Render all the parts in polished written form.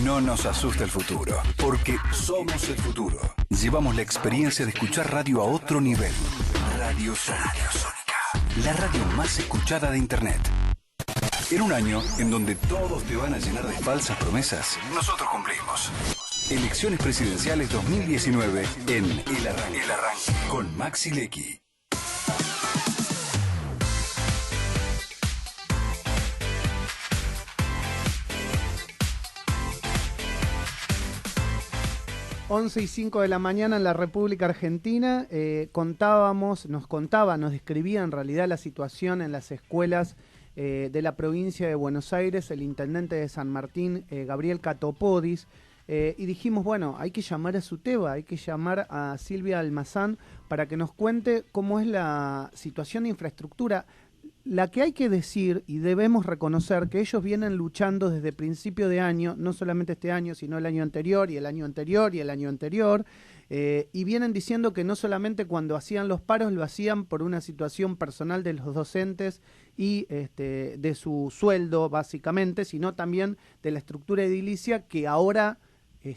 No nos asusta el futuro, porque somos el futuro. Llevamos la experiencia de escuchar radio a otro nivel. Radio Sónica, la radio más escuchada de Internet. En un año en donde todos te van a llenar de falsas promesas, nosotros cumplimos. Elecciones presidenciales 2019 en El Arranque, con Maxi Lecky. Once y 5 de la mañana en la República Argentina. Nos describía en realidad la situación en las escuelas de la provincia de Buenos Aires, el intendente de San Martín, Gabriel Catopodis, y dijimos, bueno, hay que llamar a Suteba, hay que llamar a Silvia Almazán para que nos cuente cómo es la situación de infraestructura. La que hay que decir y debemos reconocer que ellos vienen luchando desde principio de año, no solamente este año, sino el año anterior y el año anterior y el año anterior, y vienen diciendo que no solamente cuando hacían los paros lo hacían por una situación personal de los docentes y de su sueldo básicamente, sino también de la estructura edilicia que ahora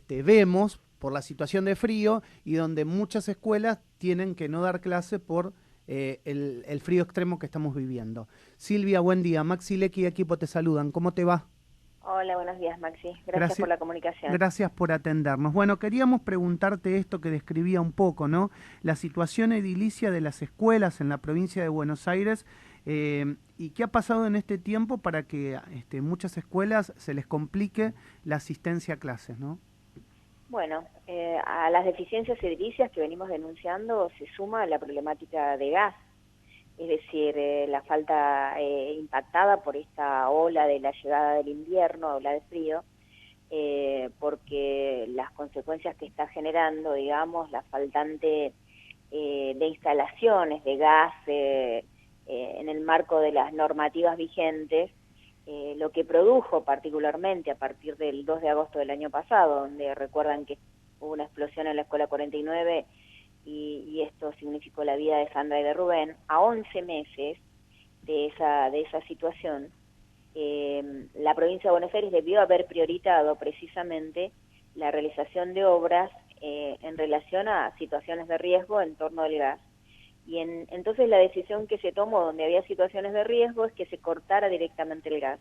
vemos por la situación de frío y donde muchas escuelas tienen que no dar clase por el frío extremo que estamos viviendo. Silvia, buen día. Maxi Lecky y equipo te saludan. ¿Cómo te va? Hola, buenos días, Maxi. Gracias por la comunicación. Gracias por atendernos. Bueno, queríamos preguntarte esto que describía un poco, ¿no? La situación edilicia de las escuelas en la provincia de Buenos Aires y qué ha pasado en este tiempo para que muchas escuelas se les complique la asistencia a clases, ¿no? Bueno, a las deficiencias edilicias que venimos denunciando se suma la problemática de gas, es decir, la falta impactada por esta ola de la llegada del invierno, ola de frío, porque las consecuencias que está generando, digamos, la faltante de instalaciones de gas en el marco de las normativas vigentes, lo que produjo particularmente a partir del 2 de agosto del año pasado, donde recuerdan que hubo una explosión en la Escuela 49 y esto significó la vida de Sandra y de Rubén, a 11 meses de esa situación, la provincia de Buenos Aires debió haber priorizado precisamente la realización de obras en relación a situaciones de riesgo en torno al gas. Y entonces la decisión que se tomó donde había situaciones de riesgo es que se cortara directamente el gas.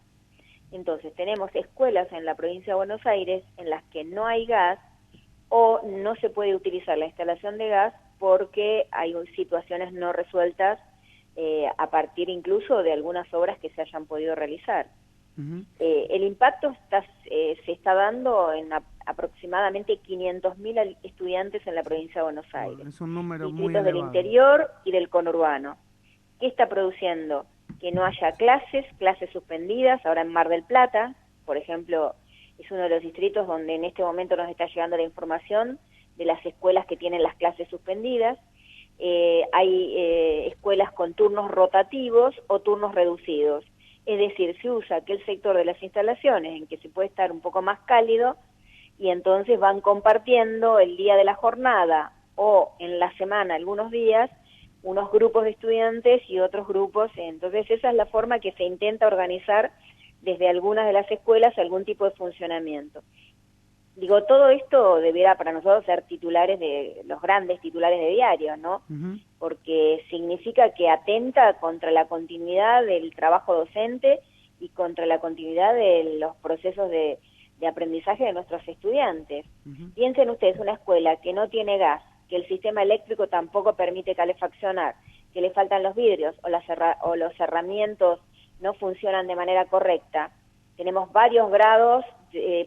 Entonces tenemos escuelas en la provincia de Buenos Aires en las que no hay gas o no se puede utilizar la instalación de gas porque hay situaciones no resueltas a partir incluso de algunas obras que se hayan podido realizar. El impacto se está dando en aproximadamente 500.000 estudiantes en la provincia de Buenos Aires. Es un número muy distritos del elevado. interior y del conurbano. ¿Qué está produciendo? Que no haya clases suspendidas. Ahora en Mar del Plata, por ejemplo, es uno de los distritos donde en este momento nos está llegando la información de las escuelas que tienen las clases suspendidas. Hay escuelas con turnos rotativos o turnos reducidos. Es decir, se usa aquel sector de las instalaciones en que se puede estar un poco más cálido y entonces van compartiendo el día de la jornada o en la semana algunos días unos grupos de estudiantes y otros grupos. Entonces esa es la forma que se intenta organizar desde algunas de las escuelas algún tipo de funcionamiento. Digo, todo esto deberá para nosotros ser titulares de los grandes titulares de diarios, ¿no? Porque significa que atenta contra la continuidad del trabajo docente y contra la continuidad de los procesos de aprendizaje de nuestros estudiantes. Piensen ustedes, una escuela que no tiene gas, que el sistema eléctrico tampoco permite calefaccionar, que le faltan los vidrios o los cerramientos no funcionan de manera correcta. Tenemos varios grados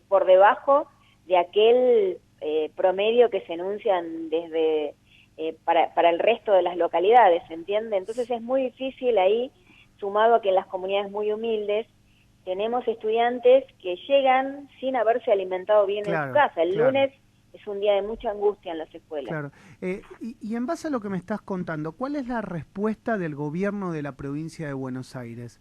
por debajo de aquel promedio que se enuncian desde para el resto de las localidades, ¿se entiende? Entonces es muy difícil ahí, sumado a que en las comunidades muy humildes tenemos estudiantes que llegan sin haberse alimentado bien en su casa. El lunes es un día de mucha angustia en las escuelas. Claro. Y en base a lo que me estás contando, ¿cuál es la respuesta del gobierno de la provincia de Buenos Aires?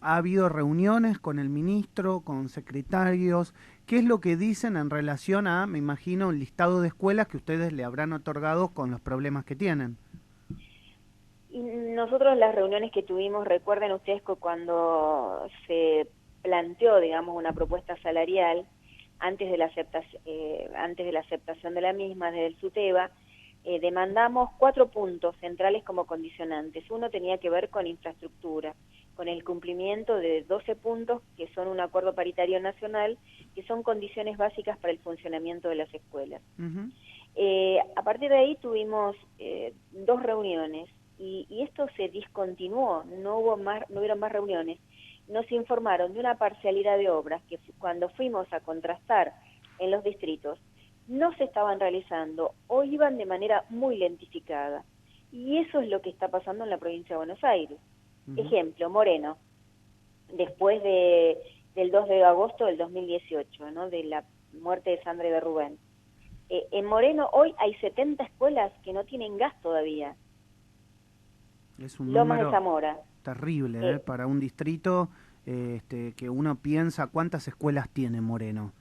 ¿Ha habido reuniones con el ministro, con secretarios? ¿Qué es lo que dicen en relación a, me imagino, un listado de escuelas que ustedes le habrán otorgado con los problemas que tienen? Y nosotros las reuniones que tuvimos, recuerden ustedes que cuando se planteó, digamos, una propuesta salarial, antes de la aceptación de la misma desde el SUTEBA, demandamos 4 puntos centrales como condicionantes. Uno tenía que ver con infraestructura, con el cumplimiento de 12 puntos que son un acuerdo paritario nacional, que son condiciones básicas para el funcionamiento de las escuelas. A partir de ahí tuvimos 2 reuniones y esto se discontinuó, no hubieron más reuniones. Nos informaron de una parcialidad de obras que cuando fuimos a contrastar en los distritos no se estaban realizando o iban de manera muy lentificada. Y eso es lo que está pasando en la provincia de Buenos Aires. Ejemplo, Moreno, después del 2 de agosto del 2018, ¿no? De la muerte de Sandra y de Rubén. En Moreno hoy hay 70 escuelas que no tienen gas todavía. Es un Lomas de número Zamora. terrible, para un distrito que uno piensa cuántas escuelas tiene Moreno.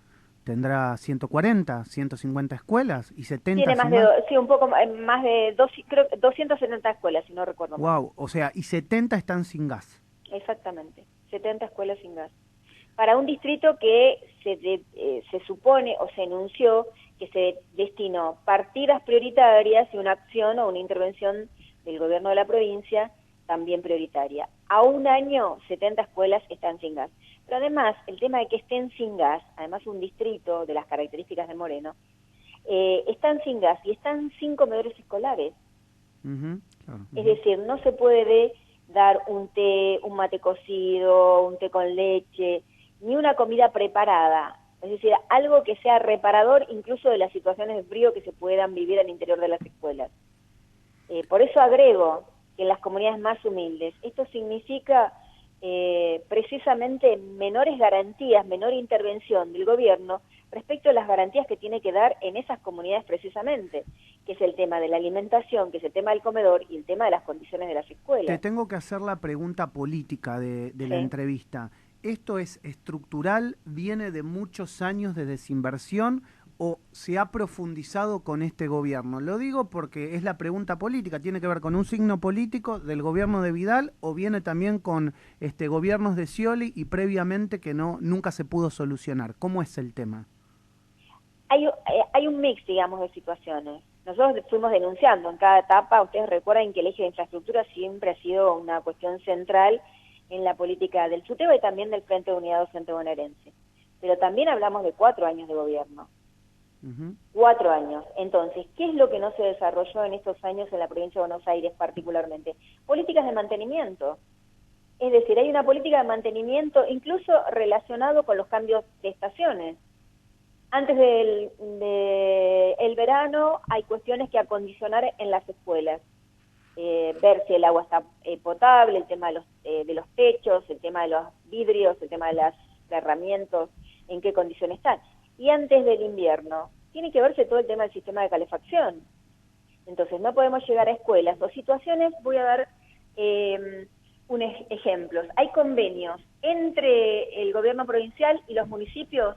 ¿Tendrá 140, 150 escuelas y 70? Tiene más un poco más de 270 escuelas, si no recuerdo mal. Wow, o sea, y 70 están sin gas. Exactamente, 70 escuelas sin gas. Para un distrito que se supone o se anunció que se destinó partidas prioritarias y una acción o una intervención del gobierno de la provincia también prioritaria. A un año, 70 escuelas están sin gas. Pero además, el tema de que estén sin gas, además un distrito de las características de Moreno, están sin gas y están sin comedores escolares. Claro. Es decir, no se puede dar un té, un mate cocido, un té con leche, ni una comida preparada. Es decir, algo que sea reparador incluso de las situaciones de frío que se puedan vivir al interior de las escuelas. Por eso agrego que en las comunidades más humildes, esto significa precisamente menores garantías, menor intervención del gobierno respecto a las garantías que tiene que dar en esas comunidades precisamente, que es el tema de la alimentación, que es el tema del comedor y el tema de las condiciones de las escuelas. Te tengo que hacer la pregunta política de la entrevista. ¿Esto es estructural, viene de muchos años de desinversión o se ha profundizado con este gobierno? Lo digo porque es la pregunta política, tiene que ver con un signo político del gobierno de Vidal o viene también con gobiernos de Scioli y previamente que nunca se pudo solucionar. ¿Cómo es el tema? Hay un mix, digamos, de situaciones. Nosotros fuimos denunciando en cada etapa. Ustedes recuerdan que el eje de infraestructura siempre ha sido una cuestión central en la política del SUTEBA y también del Frente de Unidad Docente Bonaerense. Pero también hablamos de 4 años de gobierno. 4 años. Entonces, ¿qué es lo que no se desarrolló en estos años en la provincia de Buenos Aires particularmente? Políticas de mantenimiento. Es decir, hay una política de mantenimiento incluso relacionado con los cambios de estaciones. Antes del verano hay cuestiones que acondicionar en las escuelas. Ver si el agua está potable, el tema de los techos, el tema de los vidrios, el tema de los herramientas, en qué condiciones están. Y antes del invierno, tiene que verse todo el tema del sistema de calefacción. Entonces, no podemos llegar a escuelas o situaciones, voy a dar ejemplos. Hay convenios entre el gobierno provincial y los municipios.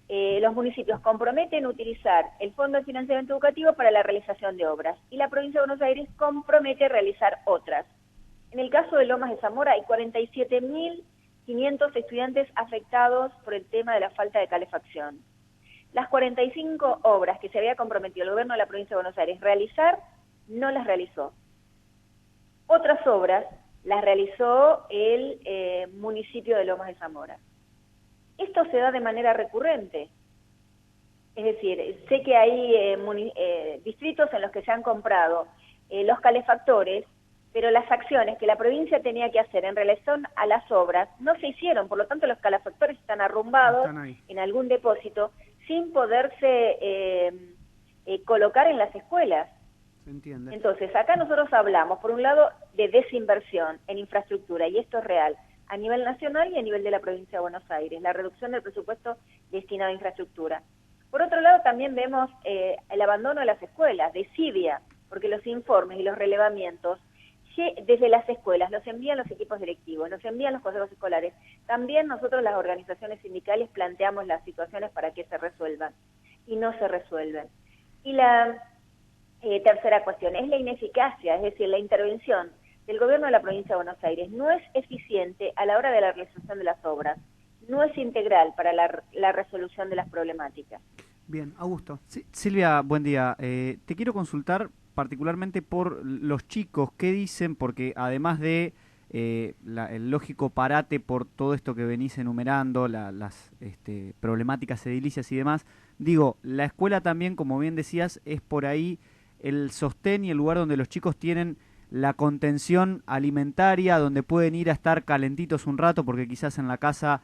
Los municipios comprometen utilizar el Fondo de Financiamiento Educativo para la realización de obras y la provincia de Buenos Aires compromete realizar otras. En el caso de Lomas de Zamora hay 47.500 estudiantes afectados por el tema de la falta de calefacción. Las 45 obras que se había comprometido el gobierno de la provincia de Buenos Aires realizar, no las realizó. Otras obras las realizó el municipio de Lomas de Zamora. Esto se da de manera recurrente. Es decir, sé que hay distritos en los que se han comprado los calefactores, pero las acciones que la provincia tenía que hacer en relación a las obras no se hicieron, por lo tanto los calefactores están arrumbados en algún depósito sin poderse colocar en las escuelas. ¿Se entiende? Entonces, acá nosotros hablamos, por un lado, de desinversión en infraestructura, y esto es real, a nivel nacional y a nivel de la provincia de Buenos Aires, la reducción del presupuesto destinado a infraestructura. Por otro lado, también vemos el abandono de las escuelas, desidia, porque los informes y los relevamientos desde las escuelas los envían los equipos directivos, los envían los consejos escolares. También nosotros, las organizaciones sindicales, planteamos las situaciones para que se resuelvan, y no se resuelven. Y la tercera cuestión es la ineficacia, es decir, la intervención del gobierno de la provincia de Buenos Aires no es eficiente a la hora de la realización de las obras. no es integral para la resolución de las problemáticas. Bien, Augusto. Sí, Silvia, buen día. Te quiero consultar particularmente por los chicos, ¿qué dicen? Porque además de el lógico parate por todo esto que venís enumerando, las problemáticas edilicias y demás, digo, la escuela también, como bien decías, es por ahí el sostén y el lugar donde los chicos tienen la contención alimentaria, donde pueden ir a estar calentitos un rato porque quizás en la casa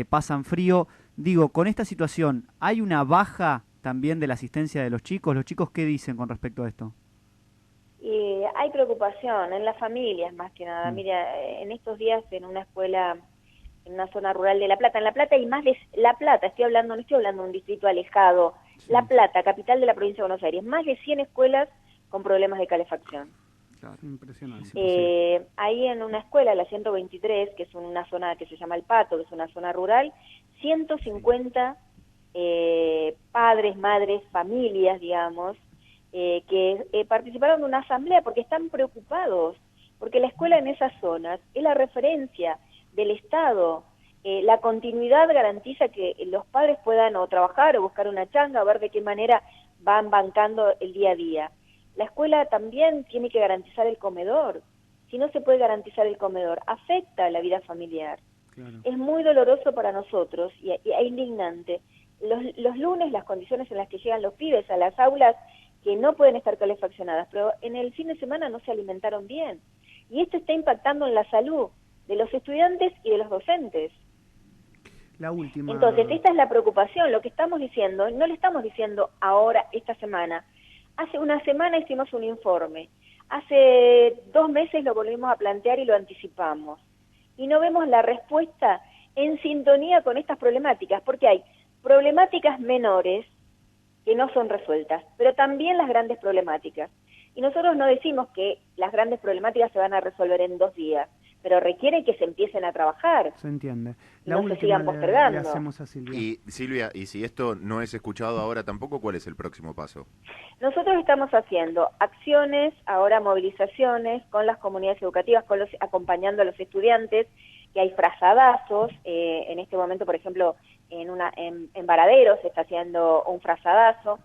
pasan frío. Digo, con esta situación, ¿hay una baja también de la asistencia de los chicos? ¿Los chicos qué dicen con respecto a esto? Hay preocupación en las familias más que nada. Mira, en estos días en una escuela en una zona rural de La Plata, en La Plata y más de La Plata, no estoy hablando de un distrito alejado, sí. La Plata, capital de la provincia de Buenos Aires, más de 100 escuelas con problemas de calefacción. Claro, impresionante. Ahí en una escuela, la 123, que es una zona que se llama El Pato, que es una zona rural, 150 padres, madres, familias, digamos, que participaron de una asamblea porque están preocupados, porque la escuela en esas zonas es la referencia del Estado. La continuidad garantiza que los padres puedan o trabajar o buscar una changa o ver de qué manera van bancando el día a día. La escuela también tiene que garantizar el comedor. Si no se puede garantizar el comedor, afecta a la vida familiar. Claro. Es muy doloroso para nosotros y indignante. Los lunes las condiciones en las que llegan los pibes a las aulas que no pueden estar calefaccionadas, pero en el fin de semana no se alimentaron bien. Y esto está impactando en la salud de los estudiantes y de los docentes. La última. Entonces, esta es la preocupación. Lo que estamos diciendo, no le estamos diciendo ahora, esta semana. Hace una semana hicimos un informe. Hace 2 meses lo volvimos a plantear y lo anticipamos. Y no vemos la respuesta en sintonía con estas problemáticas, porque hay problemáticas menores que no son resueltas, pero también las grandes problemáticas. Y nosotros no decimos que las grandes problemáticas se van a resolver en 2 días, pero requiere que se empiecen a trabajar. Se entiende. La no se sigan postergando. Le hacemos a Silvia. Y Silvia, y si esto no es escuchado ahora tampoco, ¿cuál es el próximo paso? Nosotros estamos haciendo acciones, ahora movilizaciones con las comunidades educativas, acompañando a los estudiantes, que hay frazadazos. En este momento, por ejemplo, en Varadero se está haciendo un frazadazo.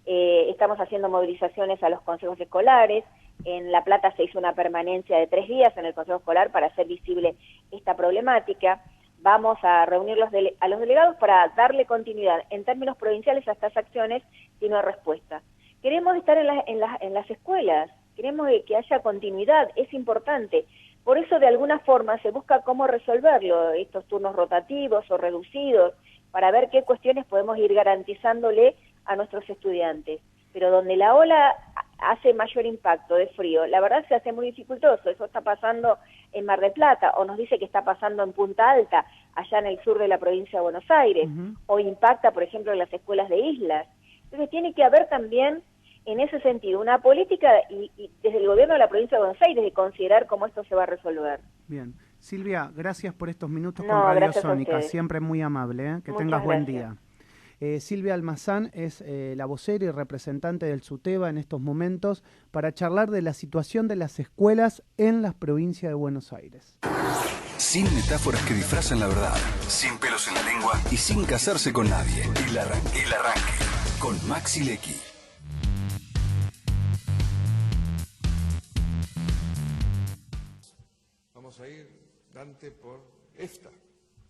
Estamos haciendo movilizaciones a los consejos escolares. En La Plata se hizo una permanencia de 3 días en el Consejo Escolar para hacer visible esta problemática. Vamos a reunir a los delegados para darle continuidad en términos provinciales a estas acciones si no hay respuesta. Queremos estar en las escuelas, queremos que haya continuidad, es importante. Por eso, de alguna forma, se busca cómo resolverlo, estos turnos rotativos o reducidos, para ver qué cuestiones podemos ir garantizándole a nuestros estudiantes. Pero donde la ola hace mayor impacto de frío, la verdad se hace muy dificultoso. Eso está pasando en Mar del Plata, o nos dice que está pasando en Punta Alta, allá en el sur de la provincia de Buenos Aires, o impacta, por ejemplo, en las escuelas de islas. Entonces tiene que haber también, en ese sentido, una política y desde el gobierno de la provincia de Buenos Aires de considerar cómo esto se va a resolver. Bien. Silvia, gracias por estos minutos con Radio Sónica, siempre muy amable, ¿eh? Que Muchas tengas buen gracias. día. Silvia Almazán es la vocera y representante del SUTEBA en estos momentos para charlar de la situación de las escuelas en la provincia de Buenos Aires. Sin metáforas que disfrazan la verdad, sin pelos en la lengua y sin casarse con nadie. El arranque con Maxi Lecky. Vamos a ir, Dante, por esta.